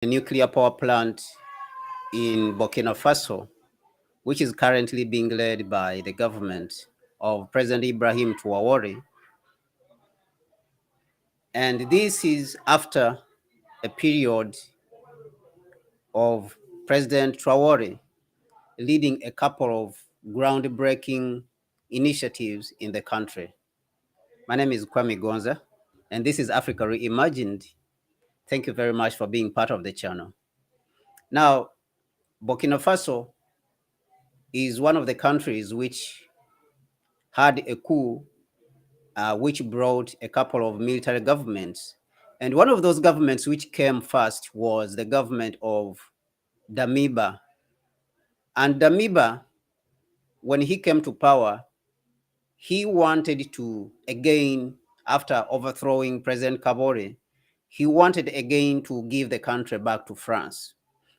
a nuclear power plant in Burkina Faso, which is currently being led by the government of President Ibrahim Traoré. And this is after a period of President Traoré leading a couple of groundbreaking initiatives in the country. My name is Kwame Gonza, and this is Africa Reimagined. Thank you very much for being part of the channel. Now, Burkina Faso is one of the countries which had a coup which brought a couple of military governments. And one of those governments which came first was the government of Damiba. And Damiba, when he came to power, he wanted to, again, after overthrowing President Kabore, he wanted again to give the country back to France.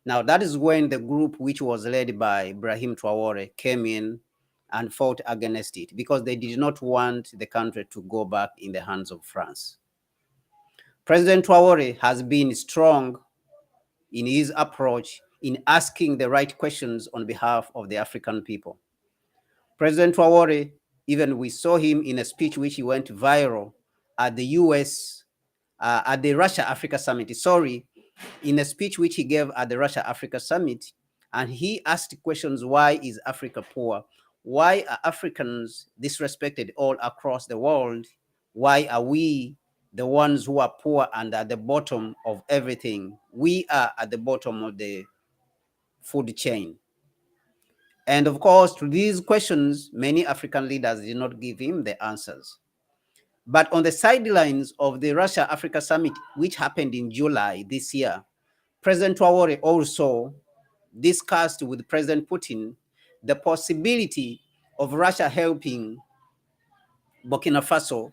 Now, that is when the group which was led by Ibrahim Traoré came in and fought against it because they did not want the country to go back in the hands of France. President Traoré has been strong in his approach in asking the right questions on behalf of the African people. President Traoré, even we saw him in a speech which he went viral at the at the Russia-Africa Summit, in a speech which he gave at the Russia-Africa Summit, and he asked questions: why is Africa poor? Why are Africans disrespected all across the world? Why are we the ones who are poor and at the bottom of everything? We are at the bottom of the food chain. And of course, to these questions, many African leaders did not give him the answers. But on the sidelines of the Russia-Africa Summit, which happened in July this year, President Traoré also discussed with President Putin the possibility of Russia helping Burkina Faso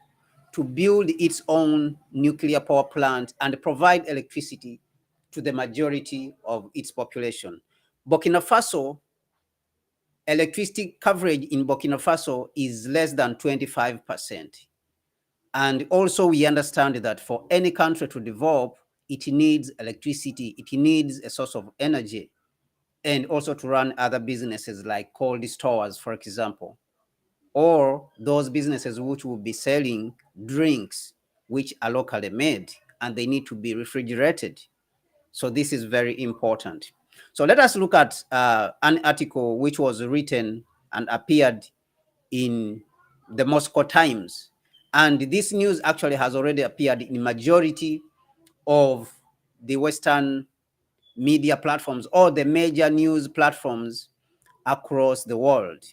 to build its own nuclear power plant and provide electricity to the majority of its population. Burkina Faso, electricity coverage in Burkina Faso is less than 25%. And also we understand that for any country to develop, it needs electricity, it needs a source of energy, and also to run other businesses like cold stores, for example, or those businesses which will be selling drinks which are locally made and they need to be refrigerated. So this is very important. So let us look at an article which was written and appeared in the Moscow Times. And this news actually has already appeared in majority of the Western media platforms or the major news platforms across the world.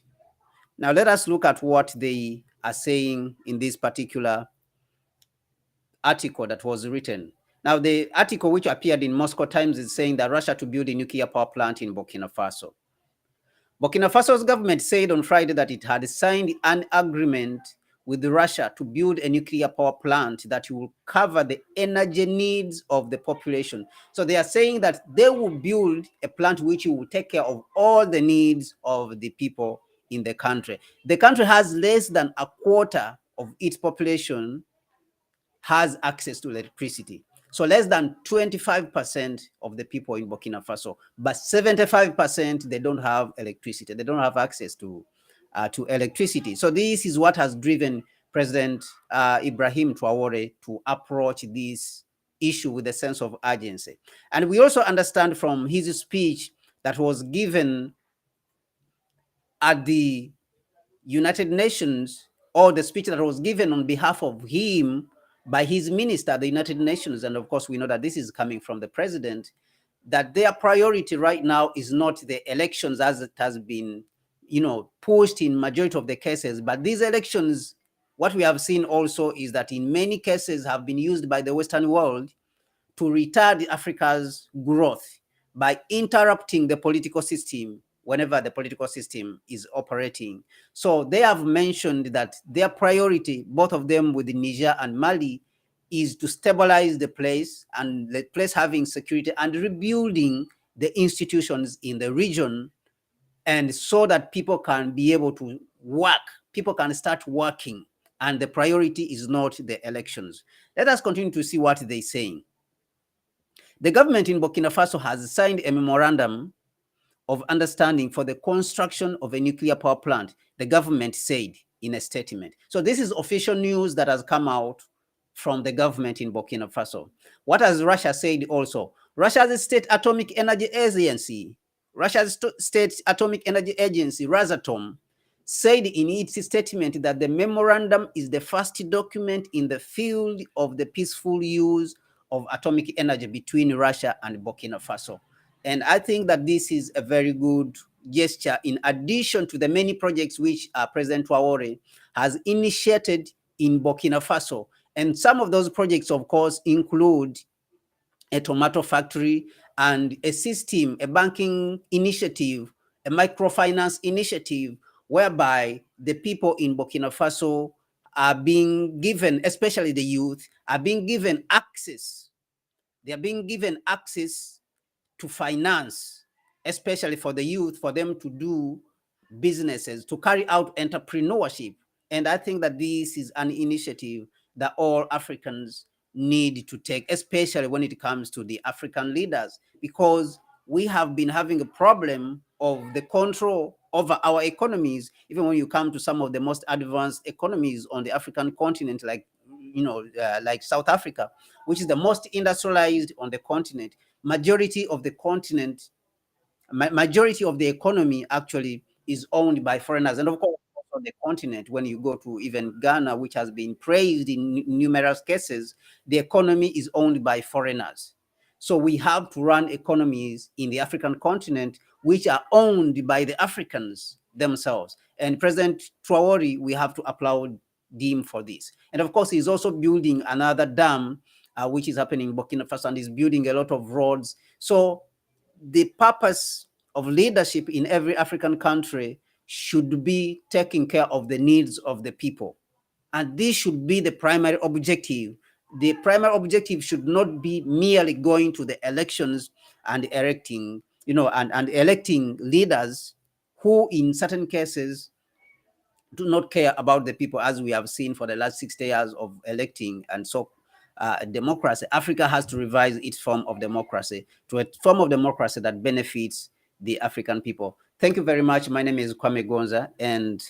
Now let us look at what they are saying in this particular article that was written. Now the article which appeared in Moscow Times is saying that Russia to build a nuclear power plant in Burkina Faso. Burkina Faso's government said on Friday that it had signed an agreement with Russia to build a nuclear power plant that will cover the energy needs of the population. So they are saying that they will build a plant which will take care of all the needs of the people in the country. The country has less than a quarter of its population has access to electricity. So less than 25% of the people in Burkina Faso, but 75% they don't have electricity. They don't have access to electricity. So this is what has driven President Ibrahim Traoré to approach this issue with a sense of urgency. And we also understand from his speech that was given at the United Nations, or the speech that was given on behalf of him by his minister at the United Nations, and of course we know that this is coming from the president, that their priority right now is not the elections as it has been, pushed in majority of the cases, but these elections, what we have seen also is that in many cases have been used by the Western world to retard Africa's growth by interrupting the political system whenever the political system is operating. So they have mentioned that their priority, both of them with Niger and Mali, is to stabilize the place and the place having security and rebuilding the institutions in the region, and so that people can be able to work, people can start working, and the priority is not the elections. Let us continue to see what they're saying. The government in Burkina Faso has signed a memorandum of understanding for the construction of a nuclear power plant, the government said in a statement. So this is official news that has come out from the government in Burkina Faso. What has Russia said also? Russia's State Atomic Energy Agency, Russia's State Atomic Energy Agency, Rosatom, said in its statement that the memorandum is the first document in the field of the peaceful use of atomic energy between Russia and Burkina Faso. And I think that this is a very good gesture in addition to the many projects which President Traore has initiated in Burkina Faso. And some of those projects, of course, include a tomato factory and a system, a banking initiative, a microfinance initiative, whereby the people in Burkina Faso are being given, especially the youth, are being given access. They are being given access to finance, especially for the youth, for them to do businesses, to carry out entrepreneurship. And I think that this is an initiative that all Africans need to take, especially when it comes to the African leaders, because we have been having a problem of the control over our economies, even when you come to some of the most advanced economies on the African continent, like like South Africa, which is the most industrialized on the continent. Majority of the continent, majority of the economy actually is owned by foreigners. And of course, on the continent, when you go to even Ghana, which has been praised in numerous cases, the economy is owned by foreigners. So we have to run economies in the African continent which are owned by the Africans themselves. And President Traore, we have to applaud him for this. And of course, he's also building another dam, which is happening in Burkina Faso, and he's building a lot of roads. So the purpose of leadership in every African country should be taking care of the needs of the people. And this should be the primary objective. The primary objective should not be merely going to the elections and electing, and electing leaders who in certain cases do not care about the people, as we have seen for the last 60 years of electing. And so democracy, Africa has to revise its form of democracy to a form of democracy that benefits the African people. Thank you very much. My name is Kwame Gonza, and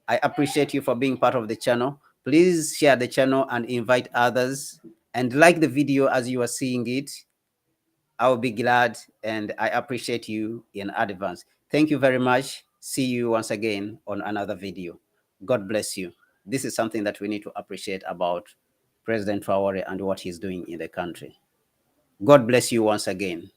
I appreciate you for being part of the channel. Please share the channel and invite others, and like the video as you are seeing it. I'll be glad, and I appreciate you in advance. Thank you very much. See you once again on another video. God bless you. This is something that we need to appreciate about President Traore and what he's doing in the country. God bless you once again.